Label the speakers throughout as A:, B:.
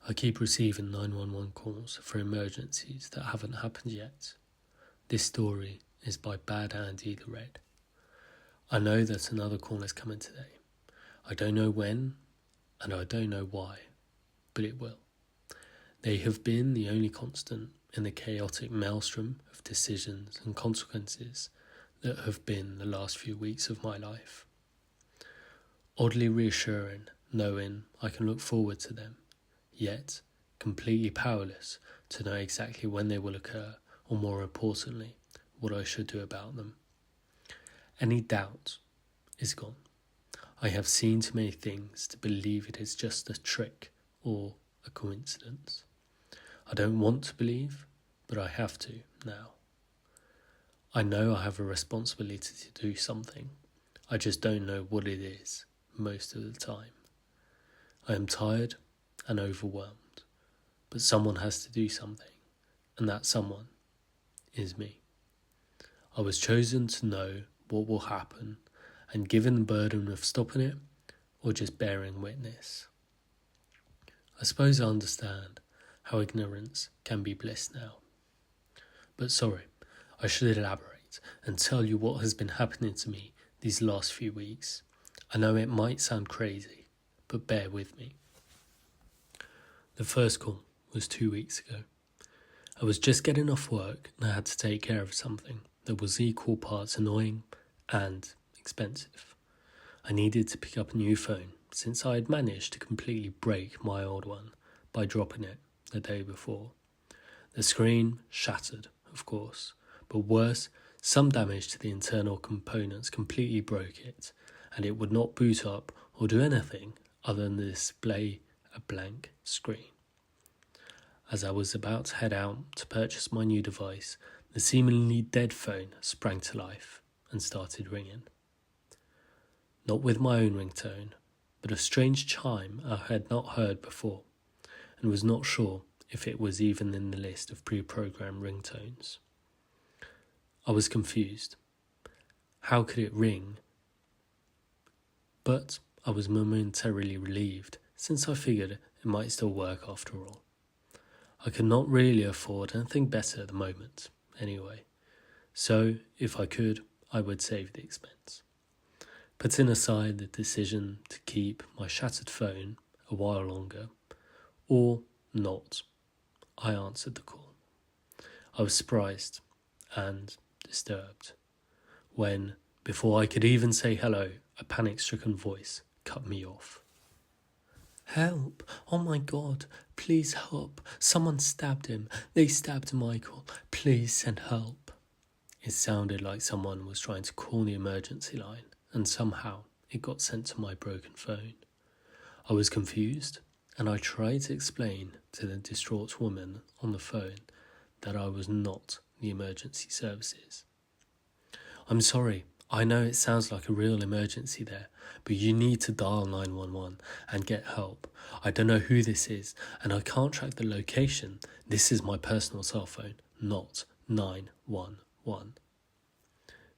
A: I keep receiving 911 calls for emergencies that haven't happened yet. This story is by BadandyTheRed. I know that another call is coming today. I don't know when, and I don't know why, but it will. They have been the only constant in the chaotic maelstrom of decisions and consequences that have been the last few weeks of my life. Oddly reassuring, knowing I can look forward to them, yet completely powerless to know exactly when they will occur, or more importantly, what I should do about them. Any doubt is gone. I have seen too many things to believe it is just a trick or a coincidence. I don't want to believe, but I have to now. I know I have a responsibility to do something. I just don't know what it is most of the time. I am tired and overwhelmed, but someone has to do something, and that someone is me. I was chosen to know what will happen and given the burden of stopping it or just bearing witness. I suppose I understand how ignorance can be bliss now. But sorry, I should elaborate and tell you what has been happening to me these last few weeks. I know it might sound crazy, but bear with me. The first call was 2 weeks ago. I was just getting off work and I had to take care of something that was equal parts annoying and expensive. I needed to pick up a new phone since I had managed to completely break my old one by dropping it the day before. The screen shattered, of course, but worse, some damage to the internal components completely broke it, and it would not boot up or do anything other than display a blank screen. As I was about to head out to purchase my new device, the seemingly dead phone sprang to life and started ringing. Not with my own ringtone, but a strange chime I had not heard before, and was not sure if it was even in the list of pre-programmed ringtones. I was confused. How could it ring? But I was momentarily relieved, since I figured it might still work after all. I could not really afford anything better at the moment, anyway, so if I could, I would save the expense. Putting aside the decision to keep my shattered phone a while longer, or not, I answered the call. I was surprised and disturbed when, before I could even say hello, a panic-stricken voice cut me off. "Help! Oh my God! Please help! Someone stabbed him! They stabbed Michael! Please send help!" It sounded like someone was trying to call the emergency line, and somehow it got sent to my broken phone. I was confused, and I tried to explain to the distraught woman on the phone that I was not the emergency services. "I'm sorry, I know it sounds like a real emergency there, but you need to dial 911 and get help. I don't know who this is, and I can't track the location. This is my personal cell phone, not 911.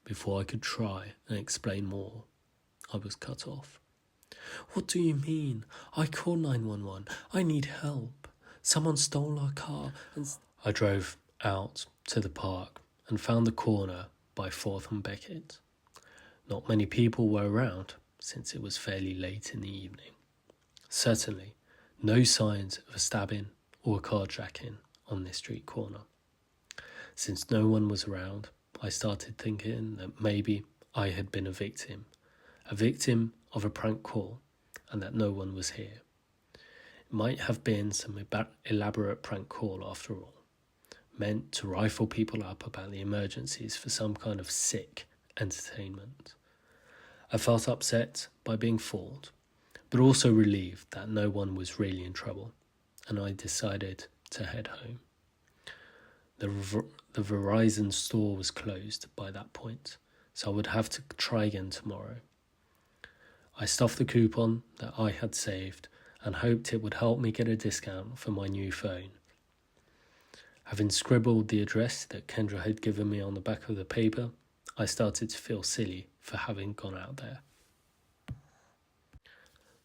A: Before I could try and explain more, I was cut off. "What do you mean? I called 911. I need help. Someone stole our car and..." I drove out to the park and found the corner by 4th and Beckett. Not many people were around since it was fairly late in the evening. Certainly, no signs of a stabbing or a carjacking on this street corner. Since no one was around, I started thinking that maybe I had been a victim of a prank call, and that no one was here. It might have been some elaborate prank call after all, meant to rifle people up about the emergencies for some kind of sick entertainment. I felt upset by being fooled, but also relieved that no one was really in trouble, and I decided to head home. The Verizon store was closed by that point, so I would have to try again tomorrow. I stuffed the coupon that I had saved and hoped it would help me get a discount for my new phone. Having scribbled the address that Kendra had given me on the back of the paper, I started to feel silly for having gone out there.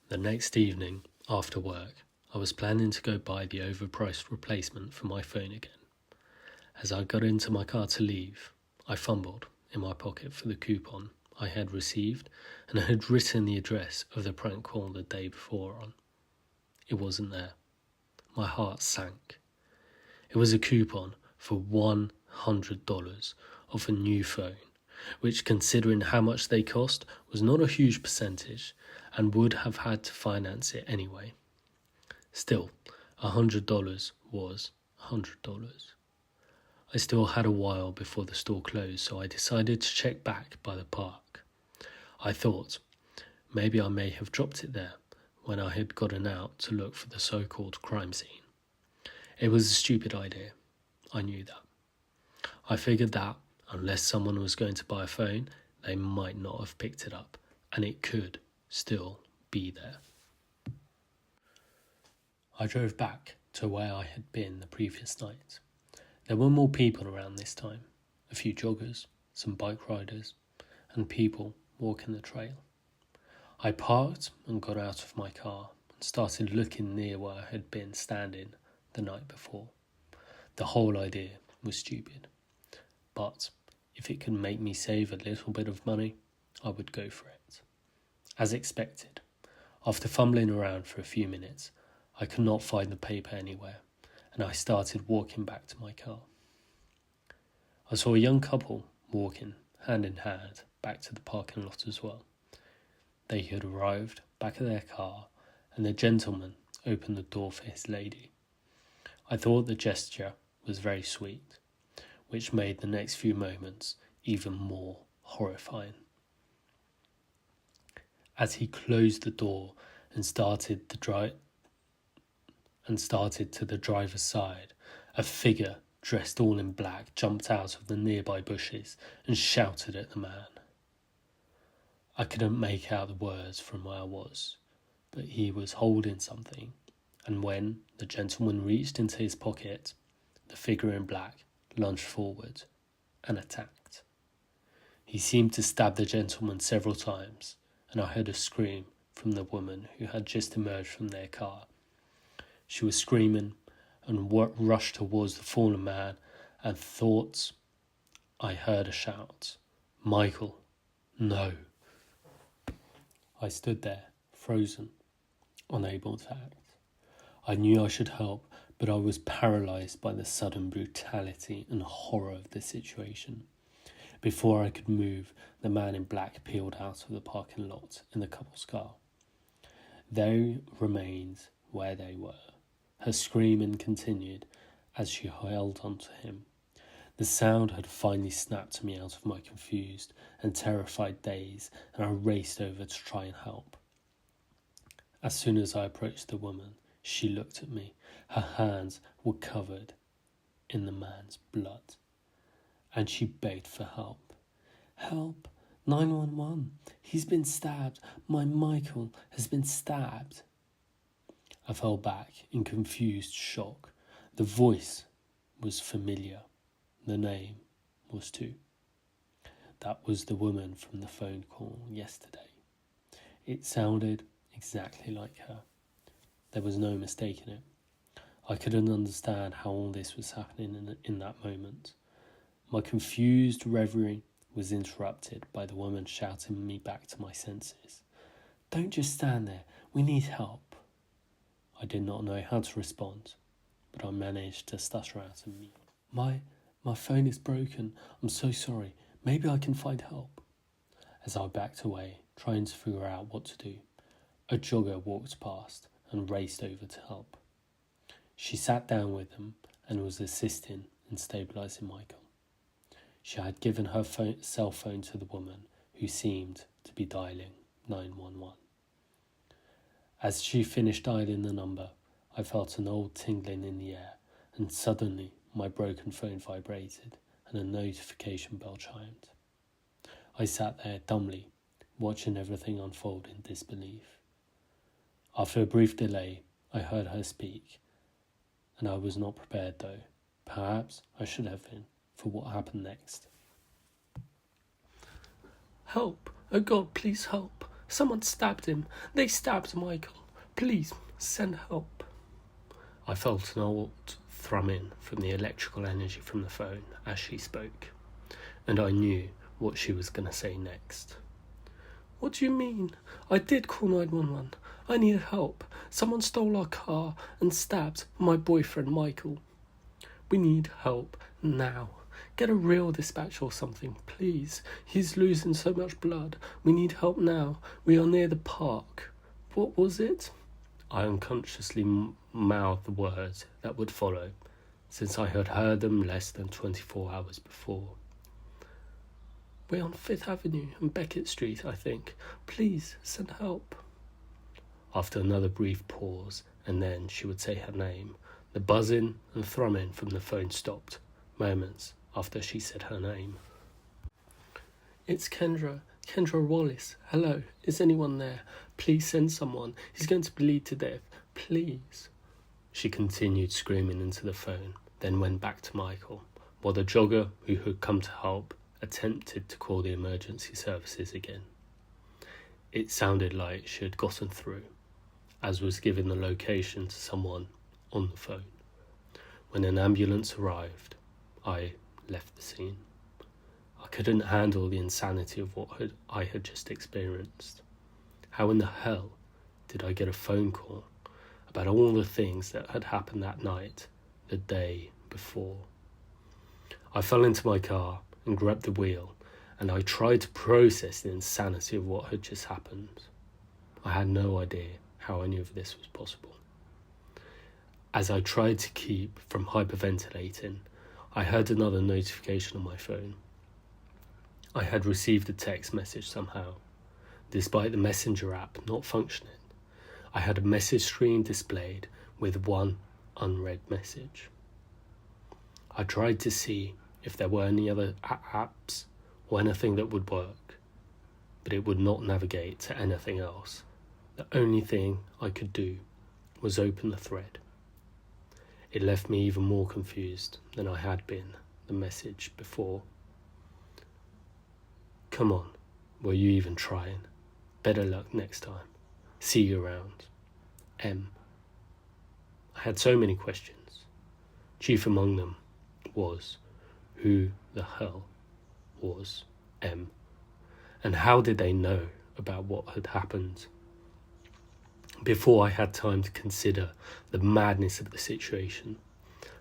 A: The next evening, after work, I was planning to go buy the overpriced replacement for my phone again. As I got into my car to leave, I fumbled in my pocket for the coupon I had received and I had written the address of the prank call the day before on. It wasn't there. My heart sank. It was a coupon for $100 off a new phone, which, considering how much they cost, was not a huge percentage and would have had to finance it anyway. Still, $100 was $100. I still had a while before the store closed, so I decided to check back by the park. I thought maybe I may have dropped it there when I had gotten out to look for the so-called crime scene. It was a stupid idea. I knew that. I figured that, unless someone was going to buy a phone, they might not have picked it up, and it could still be there. I drove back to where I had been the previous night. There were more people around this time, a few joggers, some bike riders, and people walking the trail. I parked and got out of my car and started looking near where I had been standing the night before. The whole idea was stupid, but if it could make me save a little bit of money, I would go for it. As expected, after fumbling around for a few minutes, I could not find the paper anywhere, and I started walking back to my car. I saw a young couple walking hand in hand back to the parking lot as well. They had arrived back at their car, and the gentleman opened the door for his lady. I thought the gesture was very sweet, which made the next few moments even more horrifying. As he closed the door and started to the driver's side, a figure dressed all in black jumped out of the nearby bushes and shouted at the man. I couldn't make out the words from where I was, but he was holding something, and when the gentleman reached into his pocket, the figure in black lunged forward and attacked. He seemed to stab the gentleman several times, and I heard a scream from the woman who had just emerged from their car. She was screaming and rushed towards the fallen man, and thought I heard a shout, "Michael, no." I stood there, frozen, unable to act. I knew I should help, but I was paralysed by the sudden brutality and horror of the situation. Before I could move, the man in black peeled out of the parking lot in the couple's car. They remained where they were. Her screaming continued as she held onto him. The sound had finally snapped me out of my confused and terrified daze, and I raced over to try and help. As soon as I approached the woman, she looked at me. Her hands were covered in the man's blood, and she begged for help. "Help! 911! He's been stabbed! My Michael has been stabbed!" I fell back in confused shock. The voice was familiar. The name was too. That was the woman from the phone call yesterday. It sounded exactly like her. There was no mistaking it. I couldn't understand how all this was happening in that moment. My confused reverie was interrupted by the woman shouting me back to my senses. "Don't just stand there. We need help." I did not know how to respond, but I managed to stutter out a mew. My phone is broken. I'm so sorry. Maybe I can find help." As I backed away, trying to figure out what to do, a jogger walked past and raced over to help. She sat down with them and was assisting in stabilising Michael. She had given her cell phone to the woman, who seemed to be dialing 911. As she finished dialing the number, I felt an old tingling in the air, and suddenly my broken phone vibrated and a notification bell chimed. I sat there dumbly, watching everything unfold in disbelief. After a brief delay, I heard her speak, and I was not prepared though. Perhaps I should have been for what happened next. "Help! Oh God, please help! Someone stabbed him! They stabbed Michael! Please, send help!" I felt an old thrumming from the electrical energy from the phone as she spoke, and I knew what she was going to say next. What do you mean? I did call 911. I needed help. Someone stole our car and stabbed my boyfriend Michael. We need help now. Get a real dispatch or something, please. He's losing so much blood. We need help now. We are near the park. What was it? I unconsciously mouthed the words that would follow, since I had heard them less than 24 hours before. We're on 5th Avenue and Beckett Street, I think. Please, send help. After another brief pause, and then she would say her name, the buzzing and thrumming from the phone stopped, moments after she said her name. It's Kendra Wallace. Hello, is anyone there? Please send someone. He's going to bleed to death. Please. She continued screaming into the phone, then went back to Michael, while the jogger who had come to help attempted to call the emergency services again. It sounded like she had gotten through, as was given the location to someone on the phone. When an ambulance arrived, I left the scene. I couldn't handle the insanity of what I had just experienced. How in the hell did I get a phone call about all the things that had happened that night, the day before? I fell into my car and grabbed the wheel, and I tried to process the insanity of what had just happened. I had no idea how any of this was possible. As I tried to keep from hyperventilating, I heard another notification on my phone. I had received a text message somehow. Despite the messenger app not functioning, I had a message screen displayed with one unread message. I tried to see if there were any other apps or anything that would work, but it would not navigate to anything else. The only thing I could do was open the thread. It left me even more confused than I had been the message before. Come on, were you even trying? Better luck next time. See you around. M. I had so many questions. Chief among them was, who the hell was M? And how did they know about what had happened? Before I had time to consider the madness of the situation,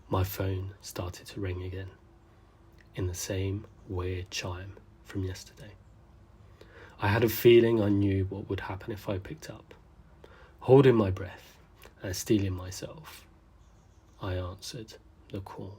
A: my phone started to ring again, in the same weird chime from yesterday. I had a feeling I knew what would happen if I picked up. Holding my breath and steeling myself, I answered the call.